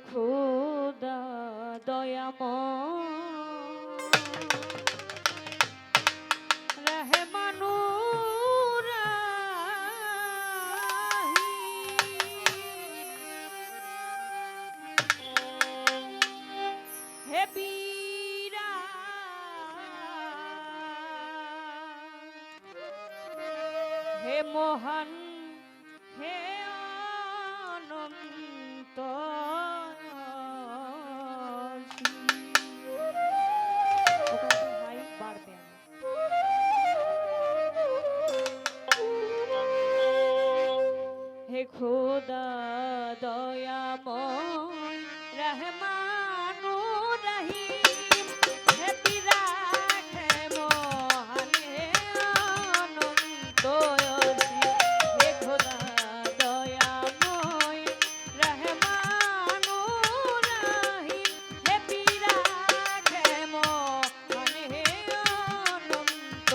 খোদা দয়াময় রহমানুর হে বীরা হে মহান হে অনন্ত হে খোদা দয়াময় রহমানুর রহিম হে বিরাট হে মহান হে অনন্ত হে খোদা দয়াময় রহমানুর রহিম হে বিরাট হে মহান হে অনন্ত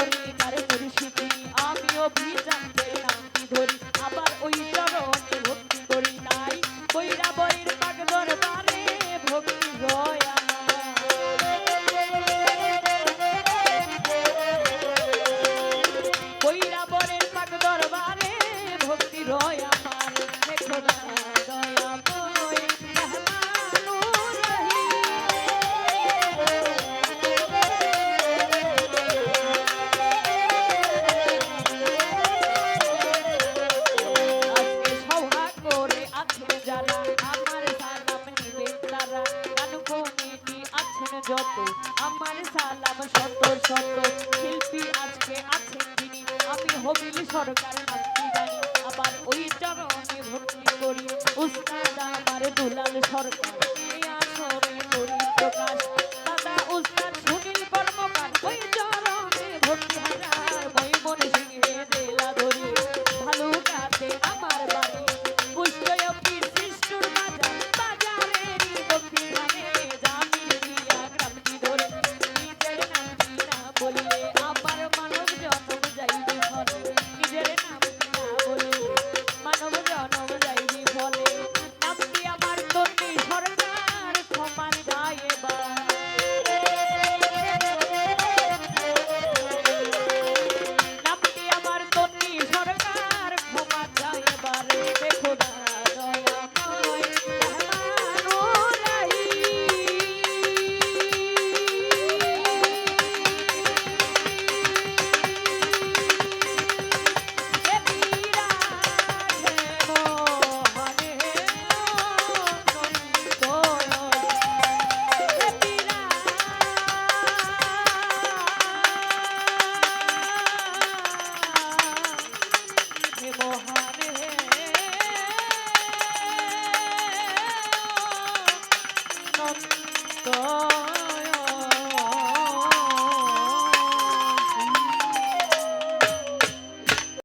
করি তার মুর্শিদি আমি অভিযানকে নামটি ধরি আবার ওই চরণে ভক্তি করি তাই কইরা বইয়ের পাক দরবারে ভক্তি হয় কইরা বরের পাক দরবারে ভক্তি রয় আমার দেখো না দয়াময় রহমানুর আজকে সভা করে আছেন যারা আমার সালাম নিবেন তারা গান কমিটি আছেন যত আমার সালাম শত শত শিল্পী আজকে আছেন যিনি আমি হবিল সরকার নামটি জানি আবার ওই চরণে ভক্তি করি উস্তাদ আমার দুলাল সরকার এই আসরে করি প্রকাশ দাদা উস্তাদ সুনীল কর্মকার ওই চরণে ভক্তি হাজার মই মনে সিংহে জেলা ধরি ভালো কাতে আমার বাড়ি পুষ্পয় পীর সৃষ্টুর বাজার বাজারের দক্ষিণানে জামি দিয়া গ্রামটি ধরে নিজের নামটি না বললে আমার মানব জন্ম যাইবে ফলে নিজের নামটি না বললে মানব জন্ম যাইবে ফলে নামটি আমার তন্নি সরকার ক্ষমা যায় এবার নামটি আমার তন্নি সরকার ক্ষমা যায় এবারে দেখো না দয়াময় রহমানুর রহিম